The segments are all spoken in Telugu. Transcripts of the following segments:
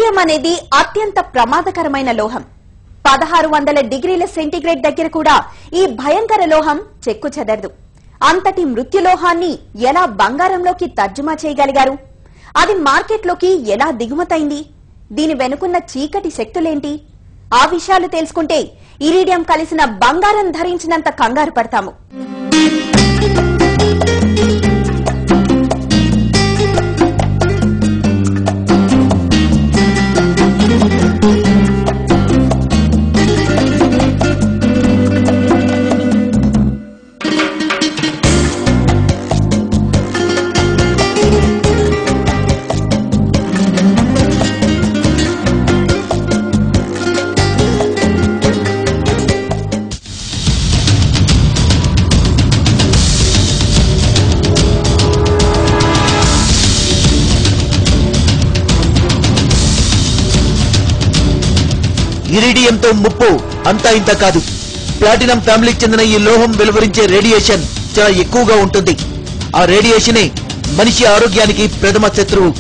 ఇరీడియం అనేది అత్యంత ప్రమాదకరమైన లోహం. 1600 డిగ్రీల సెంటీగ్రేడ్ దగ్గర కూడా ఈ భయంకర లోహం చెక్కు చెదరదు. అంతటి మృత్యులోహాన్ని ఎలా బంగారంలోకి తర్జుమా చేయగలిగారు? అది మార్కెట్లోకి ఎలా దిగుమతైంది? దీని వెనుకున్న చీకటి శక్తులేంటి? ఆ విషయాలు తెలుసుకుంటే ఇరీడియం కలిసిన బంగారం ధరించినంత కంగారు పడతాము. ఇరీడియంతో ముప్పు అంతా ఇంత కాదు. ప్లాటినం ఫ్యామిలీకి చెందిన ఈ లోహం వెలువరించే రేడియేషన్ చాలా ఎక్కువగా ఉంటుంది. ఆ రేడియేషనే మనిషి ఆరోగ్యానికి ప్రథమ శత్రువు.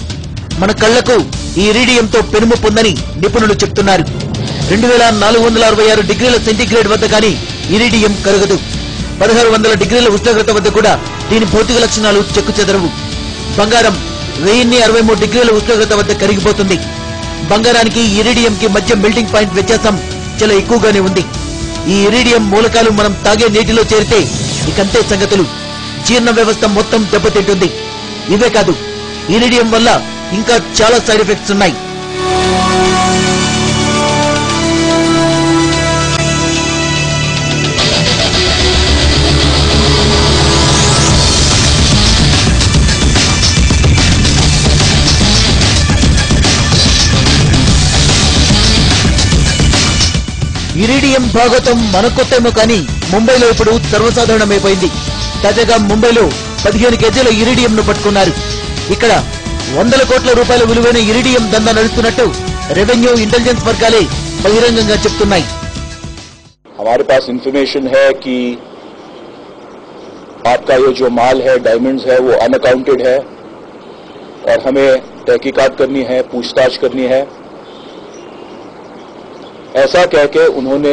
మన కళ్లకు ఈ ఇరీడియంతో పెనుముప్పు ఉందని నిపుణులు చెప్తున్నారు. 2466 డిగ్రీల సెంటీగ్రేడ్ వద్ద కానీ ఇరీడియం కరగదు. 1600 డిగ్రీల ఉష్ణోగ్రత వద్ద కూడా దీని భౌతిక లక్షణాలు చెక్కు చెదరవు. బంగారం 1063 డిగ్రీల ఉష్ణోగ్రత వద్ద కరిగిపోతుంది. బంగారానికి ఇరీడియం కి మధ్య మెల్టింగ్ పాయింట్ వ్యత్యాసం చాలా ఎక్కువగానే ఉంది. ఈ ఇరీడియం మూలకాలు మనం తాగే నీటిలో చేరితే ఇకంతే సంగతులు. జీర్ణ వ్యవస్థ మొత్తం దెబ్బతింటుంది. ఇవే కాదు, ఇరీడియం వల్ల ఇంకా చాలా సైడ్ ఎఫెక్ట్స్ ఉన్నాయి. ఇరీడియం భాగోతం మనకొత్తేమో కానీ ముంబైలో ఇప్పుడు సర్వసాధారణమైపోయింది. తాజాగా ముంబైలో 15 కేజీల ఇరీడియం ను పట్టుకున్నారు. ఇక్కడ 100 కోట్ల రూపాయల విలువైన ఇరీడియం దందా నడుస్తున్నట్టు రెవెన్యూ ఇంటెలిజెన్స్ వర్గాలే బహిరంగంగా చెప్తున్నాయి. हमारे पास इंफॉर्मेशन है कि आपका ये जो माल है, डायमंड्स है, वो अनअकाउंटेड है और हमें तहकीकात करनी है, पूछताछ करनी है। ऐसा कह के उन्होंने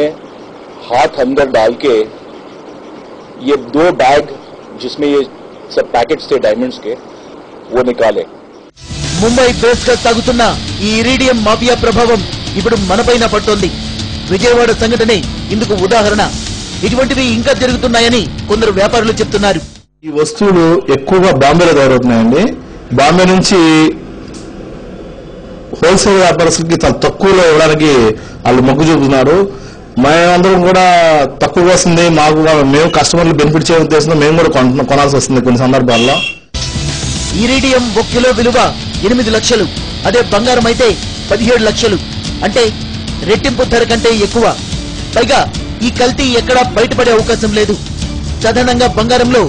हाथ अंदर डाल के ये 2 बैग जिसमें ये सब पैकेट्स थे डायमंड्स के, वो निकाले. ముంబై బేస్ గా సాగుతున్న ఈ ఇరీడియం మాఫియా ప్రభావం ఇప్పుడు మనపైన పడుతోంది. విజయవాడ సంఘటనే ఇందుకు ఉదాహరణ. ఇటువంటివి ఇంకా జరుగుతున్నాయని కొందరు వ్యాపారులు చెప్తున్నారు. ఈ వస్తువులు ఎక్కువగా బాంబేలో తయారవుతున్నాయండి. బాంబే నుంచి హోల్సేల్ వ్యాపారస్తులకి చాలా తక్కువలో ఇవ్వడానికి వాళ్ళు మొగ్గు చూపుతున్నారు. మేమందరం కూడా తక్కువ వస్తుంది, మేము కస్టమర్లు బెనిఫిట్ చేయ ఉద్దేశంతో మేము కూడా కొనాల్సి వస్తుంది కొన్ని సందర్భాల్లో. ఇరీడియం 1 కిలో విలువ 8 లక్షలు. అదే బంగారం అయితే 17 లక్షలు. అంటే రెట్టింపు ధర కంటే ఎక్కువ. పైగా ఈ కల్తీ ఎక్కడా బయటపడే అవకాశం లేదు. సాధారణంగా బంగారంలో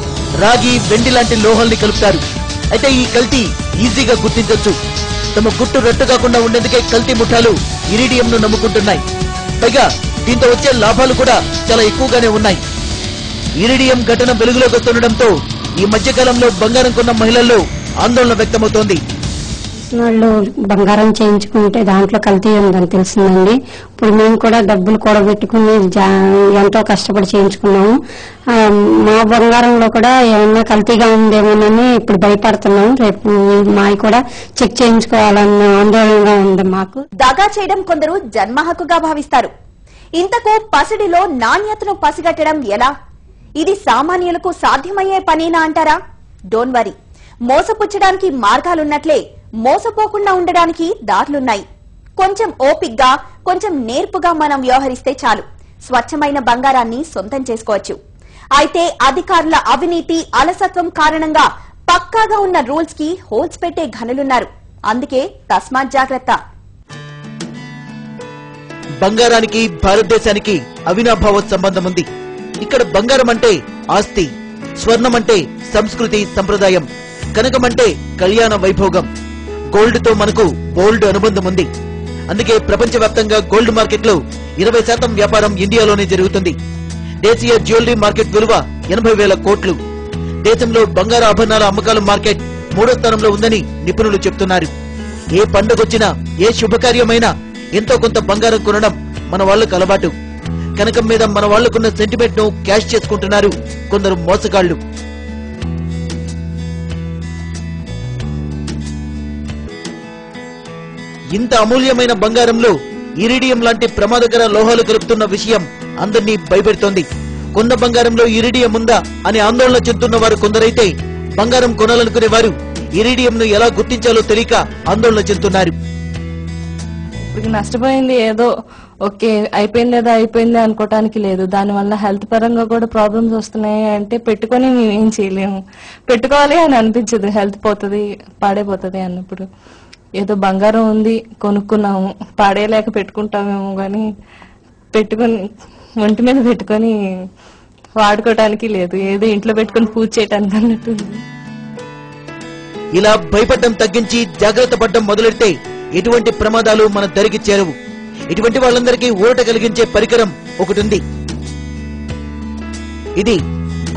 రాగి, వెండి లాంటి లోహాల్ని కలుపుతారు. అయితే ఈ కల్తీ ఈజీగా గుర్తించొచ్చు. తమ గుట్టు రట్టు కాకుండా ఉండేందుకే కల్తీ ముఠాలు ఇరీడియం ను నమ్ముకుంటున్నాయి. పైగా దీంతో వచ్చే లాభాలు కూడా చాలా ఎక్కువగానే ఉన్నాయి. ఇరీడియం ఘటన వెలుగులోకి వస్తుండటంతో ఈ మధ్యకాలంలో బంగారం కొన్న మహిళల్లో ఆందోళన వ్యక్తమవుతోంది. వాళ్ళు బంగారం చేయించుకుంటే దాంట్లో కల్తీ ఉందని తెలిసిందండి. ఇప్పుడు మేము కూడా డబ్బులు కూడబెట్టుకుని ఎంతో కష్టపడి చేయించుకున్నాము. మా బంగారంలో కూడా ఏమన్నా కల్తీగా ఉందేమోనని ఇప్పుడు భయపడుతున్నాం. రేపు మావి కూడా చెక్ చేయించుకోవాలన్న ఆందోళనగా ఉంది మాకు. దగా చేయడం కొందరు జన్మ హక్కుగా భావిస్తారు. ఇంతకు పసిడిలో నాణ్యతను పసిగట్టడం ఎలా? ఇది సామాన్యులకు సాధ్యమయ్యే పనేనా అంటారా? డోంట్ వరీ, మోసపుచ్చడానికి మార్గాలున్నట్లే మోసపోకుండా ఉండడానికి దారులున్నాయి. కొంచెం ఓపిగ్గా, కొంచెం నేర్పుగా మనం వ్యవహరిస్తే చాలు స్వచ్ఛమైన బంగారాన్ని సొంతం చేసుకోవచ్చు. అయితే అధికారుల అవినీతి, అలసత్వం కారణంగా పక్కాగా ఉన్న రూల్స్ కి హోల్స్ పెట్టే ఘనులున్నారు. అందుకే తస్మాత్ జాగ్రత్త. బంగారానికి భారతదేశానికి అవినాభావ సంబంధం ఉంది. ఇక్కడ బంగారం అంటే ఆస్తి, స్వర్ణం అంటే సంస్కృతి సంప్రదాయం, కనకం అంటే కళ్యాణ వైభోగం. గోల్డ్ తో మనకు బోల్డ్ అనుబంధం ఉంది. అందుకే ప్రపంచవ్యాప్తంగా గోల్డ్ మార్కెట్ లో 20% వ్యాపారం ఇండియాలోనే జరుగుతుంది. దేశీయ జ్యువెలరీ మార్కెట్ విలువ 80,000 కోట్లు. దేశంలో బంగారు ఆభరణాల అమ్మకాల మార్కెట్ 3వ స్థానంలో ఉందని నిపుణులు చెప్తున్నారు. ఏ పండుగొచ్చినా ఏ శుభకార్యమైనా ఎంతో కొంత బంగారం కొనడం మన వాళ్లకు అలవాటు. కనకం మీద మన వాళ్లకున్న సెంటిమెంట్ ను క్యాష్ చేసుకుంటున్నారు కొందరు మోసగాళ్లు. ఇంత అమూల్యమైన బంగారంలో ఇరిడియం లాంటి ప్రమాదకర లోహాలు కలుపుతున్న విషయం అందరినీ భయపెడుతోంది. కొన్న బంగారంలో ఇరిడియం ఉందా అని ఆందోళన చెందుతున్న వారు కొందరైతే, బంగారం కొనాలనుకునే వారు ఇరిడియం ను ఎలా గుర్తించాలో తెలియక ఆందోళన చెందుతున్నారు. ఇప్పుడు నష్టపోయింది ఏదో ఓకే అయిపోయింది అనుకోవటానికి లేదు. దానివల్ల హెల్త్ పరంగా కూడా ప్రాబ్లమ్స్ వస్తున్నాయి అంటే పెట్టుకొని మేమేం చేయలేము. పెట్టుకోవాలి అని అనిపించదు, హెల్త్ పోతుంది పాడైపోతుంది అన్నప్పుడు. ఏదో బంగారం ఉంది కొనుక్కున్నాము, పాడేయలేక పెట్టుకుంటామేమో కానీ పెట్టుకొని ఒంటి మీద పెట్టుకొని వాడుకోవటానికి లేదు, ఏదో ఇంట్లో పెట్టుకుని పూజ చేయటానికి అన్నట్టుంది. ఇలా భయపడడం తగ్గించి జాగ్రత్త పడడం మొదలెడితే ఎటువంటి ప్రమాదాలు మన దరికి చేరవు. ఇటువంటి వాళ్ళందరికీ ఊరట కలిగించే పరికరం ఒకటి ఉంది. ఇది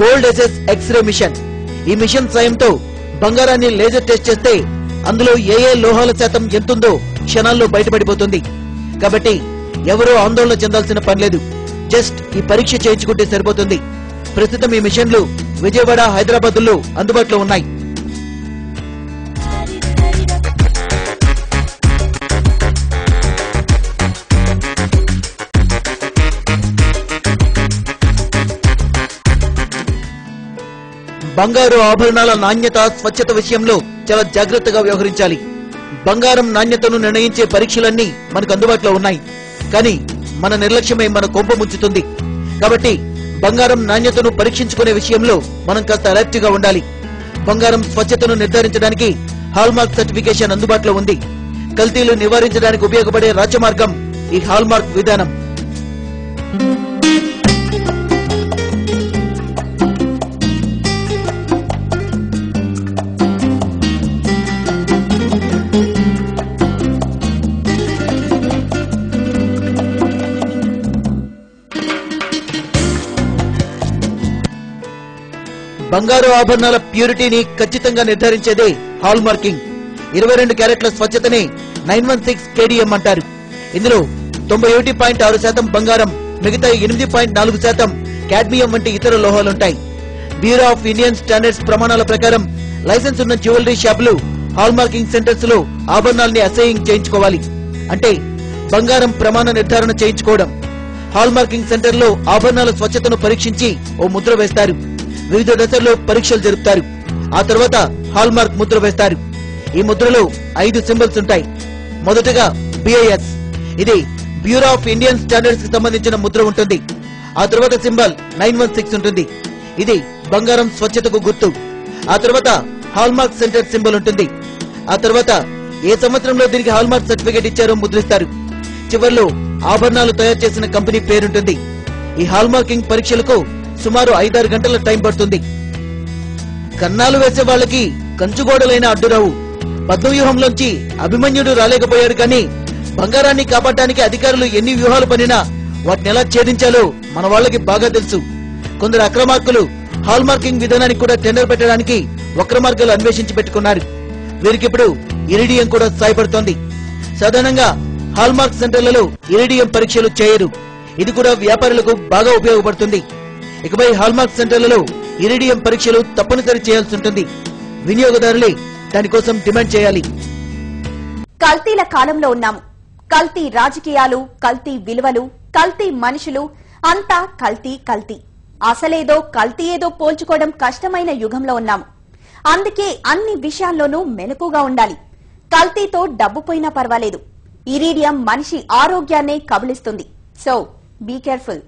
గోల్డ్ ఎసెస్ ఎక్స్రే మిషన్. ఈ మిషన్ సాయంతో బంగారాన్ని లేజర్ టెస్ట్ చేస్తే అందులో ఏ లోహాల శాతం ఎంతుందో క్షణాల్లో బయటపడిపోతుంది. కాబట్టి ఎవరూ ఆందోళన చెందాల్సిన పనిలేదు, జస్ట్ ఈ పరీక్ష చేయించుకుంటే సరిపోతుంది. ప్రస్తుతం ఈ మిషన్లు విజయవాడ, హైదరాబాద్ లో అందుబాటులో ఉన్నాయి. బంగారు ఆభరణాల నాణ్యత, స్వచ్ఛత విషయంలో చాలా జాగ్రత్తగా వ్యవహరించాలి. బంగారం నాణ్యతను నిర్ణయించే పరీక్షలన్నీ మనకు అందుబాటులో ఉన్నాయి. కానీ మన నిర్లక్ష్యమే మన కొంప ముంచుతుంది. కాబట్టి బంగారం నాణ్యతను పరీక్షించుకునే విషయంలో మనం కాస్త అలర్ట్ గా ఉండాలి. బంగారం స్వచ్ఛతను నిర్ధారించడానికి హాల్మార్క్ సర్టిఫికేషన్ అందుబాటులో ఉంది. కల్తీలు నివారించడానికి ఉపయోగపడే రాజమార్గం ఈ హాల్మార్క్ విధానం. బంగారు ఆభరణాల ప్యూరిటీని ఖచ్చితంగా నిర్ధారించేదే హాల్ మార్కింగ్. 22 క్యారెట్ల స్వచ్ఛతనే 916 KDM అంటారు. ఇందులో 91.6% బంగారం, మిగతా 8.4% కాడ్మియం వంటి ఇతర లోహాలుంటాయి. బ్యూరో ఆఫ్ ఇండియన్ స్టాండర్డ్స్ ప్రమాణాల ప్రకారం లైసెన్స్ ఉన్న జ్యువెలరీ షాపులు హాల్ మార్కింగ్ సెంటర్స్ లో ఆభరణాల్ని అసైయింగ్ చేయించుకోవాలి. అంటే బంగారం ప్రమాణ నిర్ధారణ చేయించుకోవడం. హాల్ మార్కింగ్ సెంటర్ లో ఆభరణాల స్వచ్ఛతను పరీక్షించి ఓ ముద్ర వేస్తారు. వివిధ దశల్లో పరీక్షలు జరుపుతారు. ఆ తర్వాత హాల్ మార్క్ ముద్ర వేస్తారు. ఈ ముద్రలో 5 సింబల్స్ ఉంటాయి. మొదటగా BIS, ఇది బ్యూరో ఆఫ్ ఇండియన్ స్టాండర్డ్స్ కి సంబంధించిన ముద్ర ఉంటుంది. ఆ తర్వాత సింబల్ 916 ఉంటుంది. ఇది బంగారం స్వచ్ఛతకు గుర్తు. ఆ తర్వాత హాల్ మార్క్ సెంటర్ సింబల్ ఉంటుంది. ఆ తర్వాత ఏ సంవత్సరంలో దీనికి హాల్ మార్క్ సర్టిఫికేట్ ఇచ్చారో ముద్రిస్తారు. చివర్లో ఆభరణాలు తయారు చేసిన కంపెనీ పేరుంటుంది. ఈ హాల్ మార్కింగ్ పరీక్షలకు సుమారు 5-6 గంటల టైం పడుతుంది. కన్నాలు వేసే వాళ్ళకి కంచుగోడలైన అడ్డురావు. పద్మవ్యూహంలోంచి అభిమన్యుడు రాలేకపోయాడు, కానీ బంగారాన్ని కాపాడటానికి అధికారులు ఎన్ని వ్యూహాలు పనినా వాటిని ఎలా ఛేదించాలో మన వాళ్ళకి బాగా తెలుసు. కొందరు అక్రమార్కులు హాల్ మార్కింగ్ విధానానికి కూడా టెండర్ పెట్టడానికి వక్ర మార్గాలు అన్వేషించి పెట్టుకున్నారు. వీరికిప్పుడు ఇరిడియం కూడా సాయపడుతోంది. సాధారణంగా హాల్ మార్క్ సెంటర్లలో ఇరిడియం పరీక్షలు చేయరు. ఇది కూడా వ్యాపారులకు బాగా ఉపయోగపడుతుంది. ఇకపై హాల్మార్క్ సెంటర్లలో ఇరిడియం పరీక్షలు తప్పనిసరి చేయాల్సి ఉంటుంది. వినియోగదారులే దానికోసం డిమాండ్ చేయాలి. కల్తీల కాలంలో ఉన్నాము. కల్తీ రాజకీయాలు, కల్తీ విలువలు, కల్తీ మనుషులు, అంతా కల్తీ కల్తీ. అసలేదో కల్తీ ఏదో పోల్చుకోవడం కష్టమైన యుగంలో ఉన్నాము. అందుకే అన్ని విషయాల్లోనూ మెలకుగా ఉండాలి. కల్తీతో డబ్బు పోయినా పర్వాలేదు, ఇరిడియం మనిషి ఆరోగ్యాన్నే కబళిస్తుంది. So be careful.